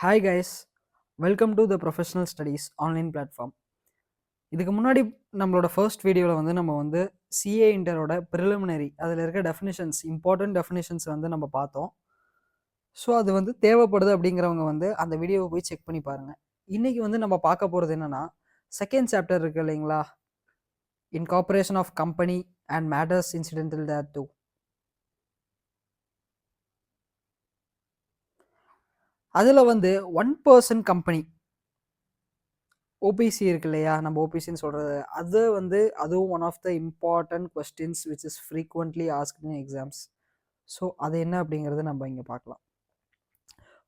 Hi guys, welcome to the professional studies online platform. இதுக்கு முன்னாடி நம்மளோட ஃபர்ஸ்ட் வீடியோவில் வந்து நம்ம வந்து சிஏ இன்டரோட ப்ரிலிமினரி அதில் இருக்க டெஃபினிஷன்ஸ், இம்பார்ட்டன்ட் டெஃபினிஷன்ஸ் வந்து நம்ம பார்த்தோம். ஸோ அது வந்து தேவைப்படுது அப்படிங்கிறவங்க வந்து அந்த வீடியோவை போய் செக் பண்ணி பாருங்கள். இன்றைக்கி வந்து நம்ம பார்க்க போகிறது என்னென்னா, செகண்ட் சாப்டர் இருக்குது இல்லைங்களா, incorporation of company and matters incidental thereto. அதில் வந்து 1% கம்பெனி ஓபிசி இருக்கு இல்லையா, நம்ம ஓபிசின்னு சொல்கிறது, அது வந்து அதுவும் one of the important questions which is frequently asked in exams. So அது என்ன அப்படிங்கிறது நம்ம இங்கே பார்க்கலாம்.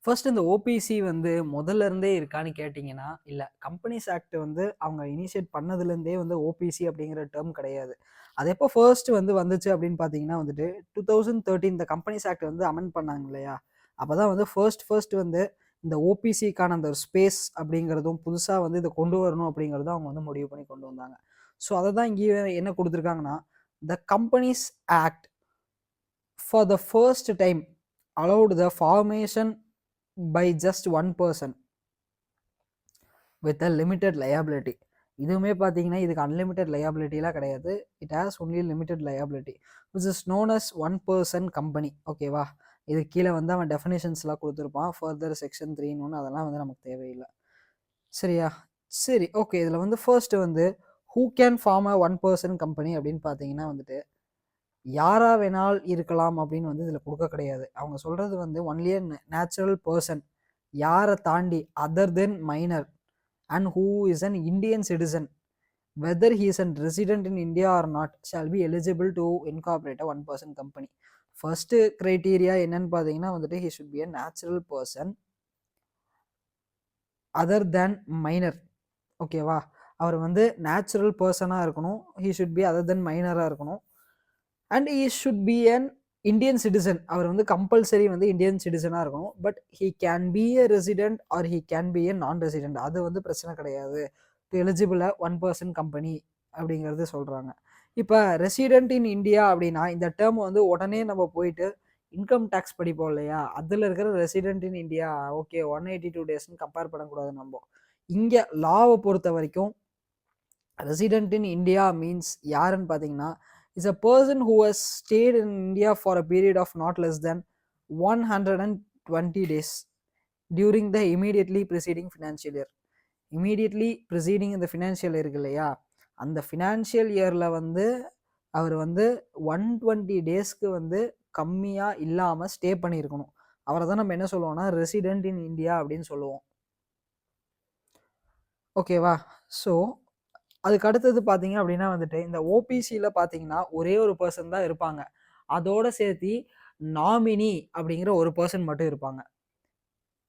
ஃபர்ஸ்ட், இந்த ஓபிசி வந்து முதல்ல இருந்தே இருக்கான்னு கேட்டிங்கன்னா இல்லை. கம்பெனிஸ் ஆக்ட் வந்து அவங்க இனிஷியேட் பண்ணதுலேருந்தே வந்து ஓபிசி அப்படிங்கிற டேர்ம் கிடையாது. அது எப்போ ஃபர்ஸ்ட் வந்து வந்துச்சு அப்படின்னு பார்த்தீங்கன்னா வந்துட்டு 2013 இந்த கம்பெனிஸ் ஆக்ட் வந்து அமெண்ட் பண்ணாங்க இல்லையா, அப்போ தான் வந்து ஃபர்ஸ்ட் வந்து இந்த ஓபிசிக்கான அந்த ஒரு ஸ்பேஸ் அப்படிங்கிறதும் புதுசாக வந்து இதை கொண்டு வரணும் அப்படிங்கிறதும் அவங்க வந்து முடிவு பண்ணி கொண்டு வந்தாங்க. ஸோ அதை தான் இங்கே என்ன கொடுத்துருக்காங்கன்னா, the companies act for the first time allowed the formation by just 1% with a limited liability. இதுவுமே பார்த்தீங்கன்னா இதுக்கு அன்லிமிட்டட் லயபிலிட்டிலாம் கிடையாது. It has only limited liability which is known as 1% company. ஓகேவா, இது கீழே வந்து அவன் டெஃபினேஷன்ஸ்லாம் கொடுத்துருப்பான், ஃபர்தர் செக்ஷன் 3 அதெல்லாம் வந்து நமக்கு தேவையில்லை. சரியா, சரி, ஓகே. இதில் வந்து ஃபர்ஸ்ட் வந்து who can form a 1% company அப்படின்னு பார்த்தீங்கன்னா வந்துட்டு யாரா வேணால் இருக்கலாம் அப்படின்னு வந்து இதில் கொடுக்க கிடையாது. அவங்க சொல்கிறது வந்து ஒன்லி அ நேச்சுரல் பர்சன், யாரை தாண்டி other than minor and who is an Indian citizen, whether he is a resident in India or not, shall be eligible to incorporate a 1% company. First criteria என்னன்னு பார்த்தீங்கன்னா வந்துட்டு he should be a natural person other than minor. ஓகேவா, அவர் வந்து natural பர்சனாக இருக்கணும், he should be other than மைனராக இருக்கணும், and he should be an Indian citizen. அவர் வந்து கம்பல்சரி வந்து இந்தியன் சிட்டிசனாக இருக்கணும். But he can be a resident or he can be a non resident, அது வந்து பிரச்சனை கிடையாது. டு எலிஜிபிள் 1% கம்பெனி அப்படிங்கிறது சொல்கிறாங்க. இப்போ ரெசிடென்ட் இன் இந்தியா அப்படின்னா இந்த டேர்ம் வந்து உடனே நம்ம போயிட்டு இன்கம் டேக்ஸ் படிப்போம் இல்லையா, அதில் இருக்கிற ரெசிடென்ட் இன் இந்தியா ஓகே 182 டேஸ்ன்னு கம்பேர் பண்ணக்கூடாது. நம்ம இங்கே லாவை பொறுத்த வரைக்கும் ரெசிடென்ட் இன் இந்தியா மீன்ஸ் யாருன்னு பார்த்தீங்கன்னா is a person who has stayed in India for a period of not less than 120 days during the immediately preceding financial year. Immediately preceding இந்த financial இருக்கு இல்லையா, அந்த ஃபினான்ஷியல் இயரில் வந்து அவர் வந்து 120 டேஸ்க்கு வந்து கம்மியாக இல்லாமல் ஸ்டே பண்ணியிருக்கணும். அவரை தான் நம்ம என்ன சொல்லுவோம்னா ரெசிடென்ட் இன் இந்தியா அப்படின்னு சொல்லுவோம். ஓகேவா, ஸோ அதுக்கு அடுத்தது பார்த்தீங்க அப்படின்னா வந்துட்டு இந்த ஓபிசியில் பார்த்தீங்கன்னா ஒரே ஒரு பர்சன் தான் இருப்பாங்க. அதோட சேர்த்து நாமினி அப்படிங்கிற ஒரு பர்சன் மட்டும் இருப்பாங்க.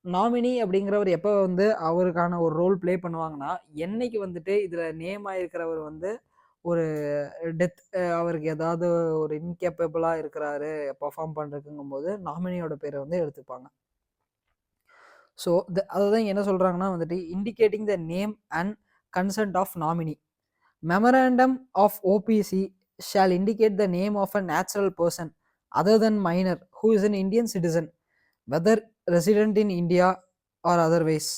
நாமினி அப்படிங்கிறவர் எப்போ வந்து அவருக்கான ஒரு ரோல் ப்ளே பண்ணுவாங்கன்னா, என்னைக்கு வந்துட்டு இதில் நேம் ஆகிருக்கிறவர் வந்து ஒரு டெத், அவருக்கு ஏதாவது ஒரு இன்கேப்பபிளாக இருக்கிறாரு பர்ஃபார்ம் பண்ணுறதுங்கும் போது நாமினியோட பேரை வந்து எடுத்துப்பாங்க. ஸோ அதுதான் என்ன சொல்கிறாங்கன்னா வந்துட்டு indicating the name and consent of nominee. Memorandum of OPC shall indicate the name of a natural person other than minor who is an Indian citizen, whether resident in India or otherwise,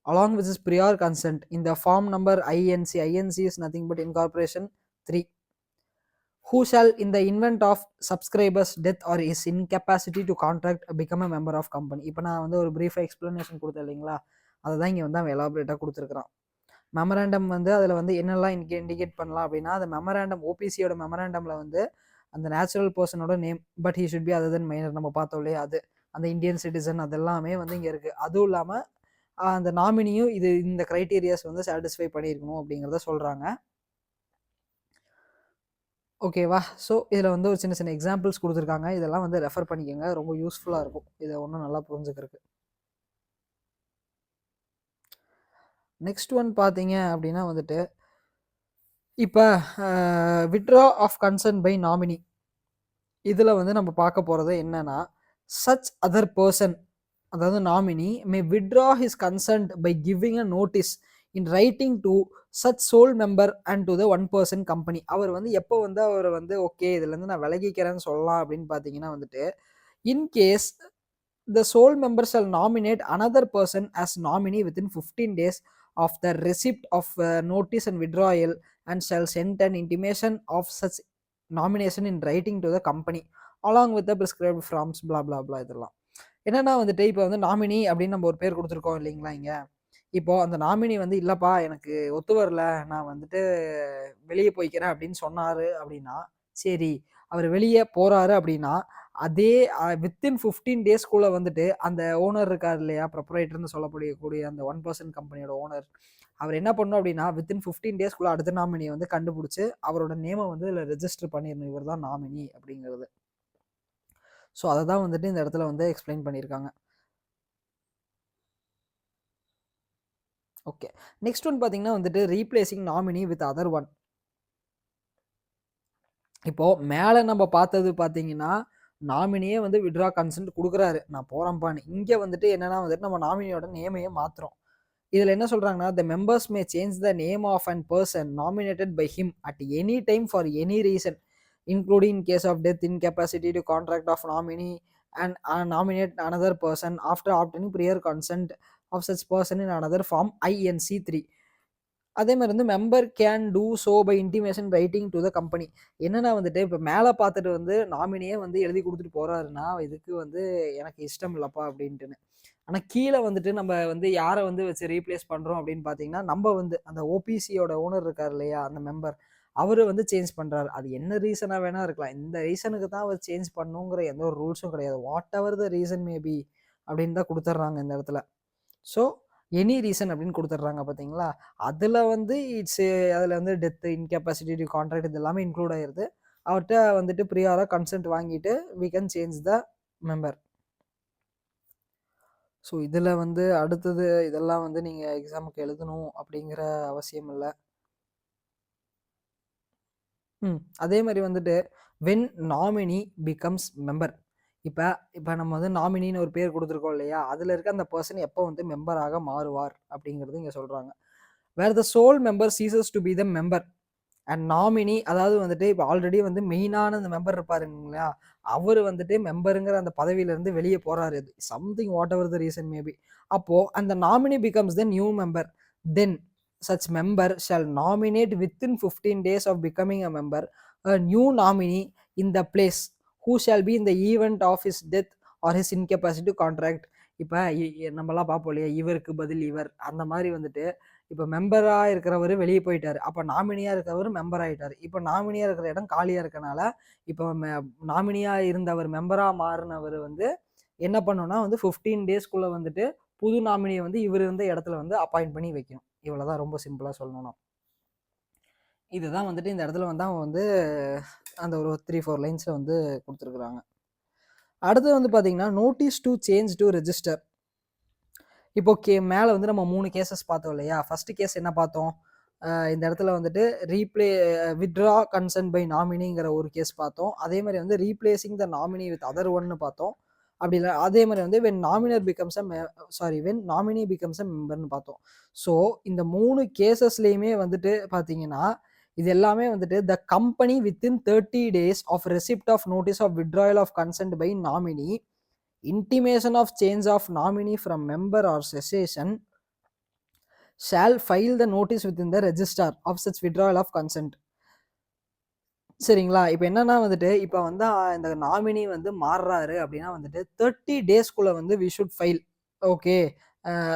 along with his prior consent in the form number INC. INC is nothing but Incorporation 3. Who shall in the event of subscriber's death or his incapacity to contract become a member of company. இப்போ நான் வந்து ஒரு பிரீஃபாக explanation கொடுத்தேன் இல்லைங்களா, அதை தான் இங்கே வந்து அவன் எலாபரேட்டாக கொடுத்துருக்குறான். மெமராண்டம் வந்து அதில் வந்து என்னெல்லாம் இண்டிகேட் பண்ணலாம் அப்படின்னா, அந்த மெமராண்டம் ஓபிசியோட மெமராண்டமில் வந்து அந்த நேச்சுரல் பர்சனோட name, but he should be other than minor, நம்ம பார்த்தோம் இல்லையா, அது அந்த இந்தியன் சிட்டிசன் அதெல்லாமே வந்து இங்கே இருக்குது. அதுவும் இல்லாமல் அந்த நாமினியும் இது இந்த க்ரைட்டீரியாஸ் வந்து சாட்டிஸ்ஃபை பண்ணியிருக்கணும் அப்படிங்கிறத சொல்கிறாங்க. ஓகேவா, ஸோ இதில் வந்து ஒரு சின்ன சின்ன எக்ஸாம்பிள்ஸ் கொடுத்துருக்காங்க, இதெல்லாம் வந்து ரெஃபர் பண்ணிக்கோங்க, ரொம்ப யூஸ்ஃபுல்லாக இருக்கும் இதை ஒன்றும் நல்லா புரிஞ்சுக்கிறதுக்கு. நெக்ஸ்ட் ஒன் பார்த்தீங்க அப்படின்னா வந்துட்டு இப்போ withdraw of concern by nominee, இதில் வந்து நம்ம பார்க்க போகிறது என்னன்னா, சச் அதர் பர்சன், அதாவது nominee may withdraw his concerned by giving a notice in writing to such sole member and to the 1% company. அவர் வந்து எப்போ வந்து அவர் வந்து ஓகே இதுலேருந்து நான் விலகிக்கிறேன்னு சொல்லலாம் அப்படின்னு பார்த்தீங்கன்னா வந்துட்டு, in case The sole member shall nominate another person as nominee within 15 days of the receipt of notice and withdrawal, and shall send an intimation of such nomination in writing to the company along with the prescribed forms blah blah blah. இதெல்லாம் என்னன்னா வந்துட்டு இப்போ வந்து nominee அப்படின்னு நம்ம ஒரு பேர் கொடுத்துருக்கோம் இல்லைங்களா இங்க. இப்போ அந்த நாமினி வந்து இல்லப்பா எனக்கு ஒத்து வரல, நான் வந்துட்டு வெளியே போய்க்கிறேன் அப்படின்னு சொன்னாரு அப்படின்னா, சரி அவர் வெளியே போறாரு அப்படின்னா அதே வித்தின் 15 டேஸ்க்குள்ள வந்துட்டு அந்த ஓனர் இருக்கார் இல்லையா, ப்ரொப்ரைட்டர்னு சொல்லக்கூடிய அந்த 1% கம்பெனியோட ஓனர், அவர் என்ன பண்ணணும் அப்படின்னா வித்தின் 15 டேஸ்க்குள்ள அடுத்த நாமினியை வந்து கண்டுபிடிச்சு அவரோட நேமை வந்து இதில் ரெஜிஸ்டர் பண்ணிடணும், இவர் தான் நாமினி அப்படிங்கிறது. ஸோ அதை தான் வந்துட்டு இந்த இடத்துல வந்து எக்ஸ்பிளைன் பண்ணியிருக்காங்க. ஓகே, நெக்ஸ்ட் ஒன் பார்த்தீங்கன்னா வந்துட்டு replacing nominee with other one. இப்போ மேலே நம்ம பார்த்தது பார்த்தீங்கன்னா நாமினியே வந்து விட்ரா கன்சென்ட் கொடுக்குறாரு, நான் போகிறேன்ப்பான்னு. இங்கே வந்துட்டு என்னன்னா வந்துட்டு நம்ம நாமினியோட நேமையே மாற்றுறோம். இதில் என்ன சொல்கிறாங்கன்னா, the members may change the name of an person nominated by him at any time for any reason including in case of death, incapacity to contract of nominee and nominate another person after obtaining prior consent of such person in another form INC 3. அதே மாதிரி வந்து member can do so by intimation writing to the company. என்னன்னா வந்துட்டு இப்போ மேலே பார்த்துட்டு வந்து நாமினியே வந்து எழுதி கொடுத்துட்டு போறாருன்னா இதுக்கு வந்து எனக்கு இஷ்டம் இல்லைப்பா அப்படின்ட்டுன்னு. ஆனால் கீழே வந்துட்டு நம்ம வந்து யாரை வந்து வச்சு ரீப்ளேஸ் பண்ணுறோம் அப்படின்னு பார்த்தீங்கன்னா, நம்ம வந்து அந்த ஓபிசியோட ஓனர் இருக்கார் இல்லையா, அந்த மெம்பர் அவர் வந்து சேஞ்ச் பண்ணுறாரு. அது என்ன ரீசனாக வேணா இருக்கலாம், இந்த ரீசனுக்கு தான் அவர் சேஞ்ச் பண்ணுங்கிற எந்த ஒரு ரூல்ஸும் கிடையாது. What ever the reason maybe அப்படின்னு தான் கொடுத்துட்றாங்க இந்த இடத்துல. ஸோ எனி ரீசன் அப்படின்னு கொடுத்துட்றாங்க பார்த்தீங்களா. அதில் வந்து அதில் வந்து டெத்து, இன்கெப்பாசிட்டி டு கான்ட்ராக்ட் இது எல்லாமே இன்க்ளூட் ஆகிருது. அவர்கிட்ட வந்துட்டு ப்ரியாராக கன்சென்ட் வாங்கிட்டு we can change the member. So இதில் வந்து அடுத்தது இதெல்லாம் வந்து நீங்கள் எக்ஸாமுக்கு எழுதணும் அப்படிங்கிற அவசியம் இல்லை. அதே மாதிரி வந்துட்டு வென் நாமினி பிகம்ஸ் மெம்பர். இப்போ நம்ம வந்து நாமினின்னு ஒரு பேர் கொடுத்துருக்கோம் இல்லையா, அதில் இருக்க அந்த பர்சன் எப்போ வந்து மெம்பராக மாறுவார் அப்படிங்கிறது இங்கே சொல்கிறாங்க. Where the sole member ceases to be the member and nominee, அதாவது வந்துட்டு இப்போ ஆல்ரெடி வந்து மெயினான அந்த மெம்பர் இருப்பாருங்களா, அவர் வந்துட்டு மெம்பருங்கிற அந்த பதவியிலேருந்து வெளியே போகிறாரு, something what ever the reason maybe. அப்போது அந்த nominee becomes the new member. Then such member shall nominate within 15 days of becoming a member a new nominee in the place who shall be in the event of his death or his incapacity to contract. இப்போ நம்மலாம் பார்ப்போம் இல்லையா, இவருக்கு பதில் இவர், அந்த மாதிரி வந்துட்டு இப்போ மெம்பராக இருக்கிறவர் வெளியே போயிட்டார், அப்போ நாமினியாக இருக்கிறவர் மெம்பர் ஆகிட்டார். இப்போ நாமினியாக இருக்கிற இடம் காலியாக இருக்கனால இப்போ நாமினியாக இருந்தவர் மெம்பராக மாறினவர் வந்து என்ன பண்ணணும்னா வந்து 15 டேஸ்க்குள்ளே வந்துட்டு புது நாமினியை வந்து இவர் இருந்த இடத்துல வந்து அப்பாயிண்ட் பண்ணி வைக்கணும். இவ்வளோதான், ரொம்ப சிம்பிளாக சொல்லணும். இதுதான் வந்துட்டு இந்த இடத்துல வந்து அவன் வந்து அந்த ஒரு 3-4 லைன்ஸில் வந்து கொடுத்துருக்குறாங்க. அடுத்து வந்து பார்த்தீங்கன்னா notice to change to register. இப்போ மேலே வந்து நம்ம 3 கேசஸ் பார்த்தோம் இல்லையா. ஃபர்ஸ்ட் கேஸ் என்ன பார்த்தோம், இந்த இடத்துல வந்துட்டு வித்ட்ரா கன்சென்ட் பை நாமினிங்கிற ஒரு கேஸ் பார்த்தோம். அதே மாதிரி வந்து replacing the nominee with other ஒன்னு பார்த்தோம். அப்படி இல்லை, அதே மாதிரி வந்து வென் நாமினி பிகம்ஸ் அ மெம்பர்னு பார்த்தோம். ஸோ இந்த 3 கேசஸ்லேயுமே வந்துட்டு பார்த்தீங்கன்னா இது எல்லாமே வந்துட்டு the company within 30 days of receipt of notice of withdrawal of consent by nominee, intimation of change of nominee from member or cessation shall file the notice within the register of such withdrawal of consent. சரிங்களா. இப்போ என்னன்னா வந்துட்டு இப்போ வந்து இந்த nominee வந்து மாறுறாரு அப்படின்னா வந்துட்டு 30 டேஸ்க்குள்ளே வந்து வி ஷுட் ஃபைல். ஓகே,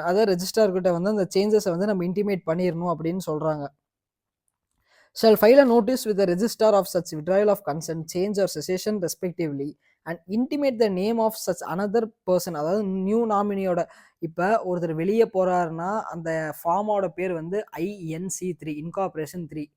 அதாவது ரெஜிஸ்டார்கிட்ட வந்து அந்த சேஞ்சஸை வந்து நம்ம இன்டிமேட் பண்ணிடணும் அப்படின்னு சொல்கிறாங்க. shall file a notice with the registrar of such withdrawal of consent, change or cessation respectively and intimate the name of such another person. அதாவது நியூ நாமினியோட இப்போ ஒருத்தர் வெளியே போகிறாருன்னா அந்த ஃபார்மோட பேர் வந்து INC 3 இன்கார்பரேஷன் 3.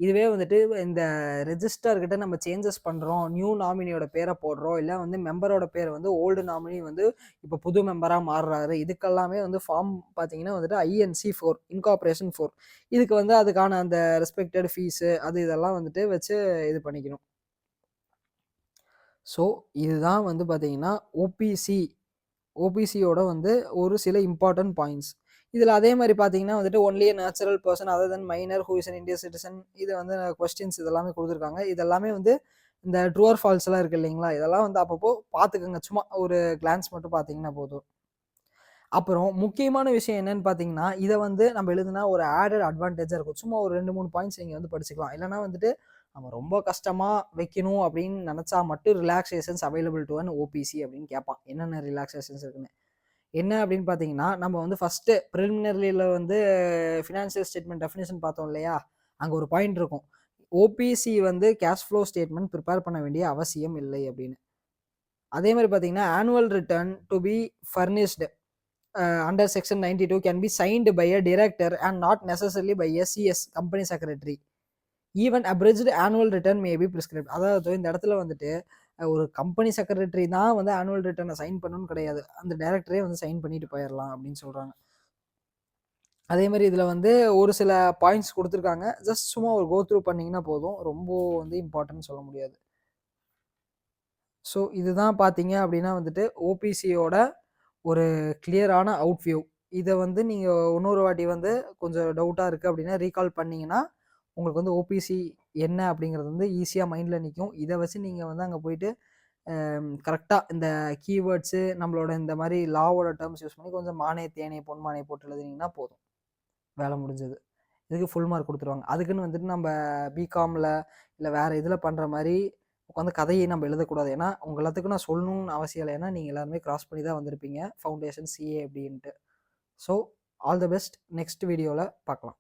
இதுவே வந்துட்டு இந்த ரெஜிஸ்டர்கிட்ட நம்ம சேஞ்சஸ் பண்ணுறோம், நியூ நாமினியோட பேரை போடுறோம், இல்லை வந்து மெம்பரோட பேர் வந்து ஓல்டு நாமினி வந்து இப்போ புது மெம்பராக மாறுறாரு, இதுக்கெல்லாமே வந்து ஃபார்ம் பார்த்தீங்கன்னா வந்துட்டு INC 4 இன்கார்பரேஷன் 4. இதுக்கு வந்து அதுக்கான அந்த ரெஸ்பெக்டட் ஃபீஸு அது இதெல்லாம் வந்துட்டு வச்சு இது பண்ணிக்கணும். ஸோ இதுதான் வந்து பார்த்தீங்கன்னா ஓபிசியோட வந்து ஒரு சில இம்பார்ட்டன்ட் பாயிண்ட்ஸ். இதில் அதே மாதிரி பார்த்தீங்கன்னா வந்துட்டு only natural person other than minor who is an Indian citizen, இது வந்து கொஸ்டின்ஸ் இதெல்லாமே கொடுத்துருக்காங்க. இதெல்லாமே வந்து இந்த ட்ரூ ஆர் ஃபால்ஸ்லாம் இருக்கு இல்லைங்களா? இதெல்லாம் வந்து அப்பப்போ பார்த்துக்கங்க. சும்மா ஒரு கிளான்ஸ் மட்டும் பார்த்தீங்கன்னா போதும். அப்புறம் முக்கியமான விஷயம் என்னன்னு பார்த்தீங்கன்னா, இத வந்து நம்ம எழுதுனா ஒரு ஆடட் அட்வான்டேஜா இருக்கும். சும்மா ஒரு 2, 3 பாயிண்ட்ஸ் நீங்க வந்து படிச்சுக்கலாம். இல்லன்னா வந்துட்டு நம்ம ரொம்ப கஷ்டமா வைக்கணும் அப்படின்னு நெனச்சா மட்டும் ரிலாக்சேஷன்ஸ் அவைலபிள் டூ அன் ஓபிசி அப்படின்னு கேட்பான். என்னென்ன ரிலாக்சேஷன்ஸ் இருக்குன்னு. என்ன அப்படின்னு பார்த்தீங்கன்னா, நம்ம வந்து ஃபர்ஸ்ட்டு பிரிலிமினரில வந்து ஃபினான்ஷியல் ஸ்டேட்மெண்ட் டெஃபினிஷன் பார்த்தோம் இல்லையா? அங்க ஒரு பாயிண்ட் இருக்கும். ஓபிசி வந்து கேஷ் ஃப்ளோ ஸ்டேட்மெண்ட் பிரிப்பேர் பண்ண வேண்டிய அவசியம் இல்லை அப்படின்னு. அதே மாரி பார்த்தீங்கன்னா, annual return to be furnished under section 92 can be signed by a director and not necessarily by a CS company secretary. Even abridged annual return may be prescribed. அதாவது இந்த இடத்துல வந்துட்டு ஒரு கம்பெனி செக்ரட்டரி தான் வந்து ஆனுவல் ரிட்டர்னை sign பண்ணணும்னு கிடையாது. அந்த டைரக்டரே வந்து சைன் பண்ணிட்டு போயிடலாம் அப்படின்னு சொல்றாங்க. அதே மாதிரி இதில் வந்து ஒரு சில பாயிண்ட்ஸ் கொடுத்துருக்காங்க. ஜஸ்ட் சும்மா ஒரு கோ த்ரூ பண்ணிங்கன்னா போதும். ரொம்ப வந்து இம்பார்ட்டன்ட் சொல்ல முடியாது. ஸோ இதுதான் பார்த்தீங்க அப்படின்னா வந்துட்டு ஓபிசியோட ஒரு கிளியரான அவுட் வியூ. இதை வந்து நீங்கள் இன்னொரு வாட்டி வந்து கொஞ்சம் டவுட்டாக இருக்குது அப்படின்னா ரீகால் பண்ணிங்கன்னா உங்களுக்கு வந்து ஓபிசி என்ன அப்படிங்கிறது வந்து ஈஸியாக மைண்டில் நிற்கும். இதை வச்சு நீங்கள் வந்து அங்கே போயிட்டு கரெக்டாக இந்த கீவேர்ட்ஸு நம்மளோட இந்த மாதிரி லாவோட டேர்ம்ஸ் யூஸ் பண்ணி கொஞ்சம் மானே தேனே பொன்மானே போட்டு எழுதுனீங்கன்னா போதும், வேலை முடிஞ்சது. இதுக்கு ஃபுல் மார்க் கொடுத்துருவாங்க. அதுக்குன்னு வந்துட்டு நம்ம பிகாமில் இல்லை வேறு இதில் பண்ணுற மாதிரி உட்காந்து கதையை நம்ம எழுதக்கூடாது. ஏன்னா உங்கள் எல்லாத்துக்கும் நான் சொல்லணும்னு அவசியம் இல்லை. ஏன்னா நீங்கள் எல்லாருமே கிராஸ் பண்ணி தான் வந்திருப்பீங்க ஃபவுண்டேஷன் சிஏ அப்படின்ட்டு. So all the best. Next வீடியோவில் பார்க்கலாம்.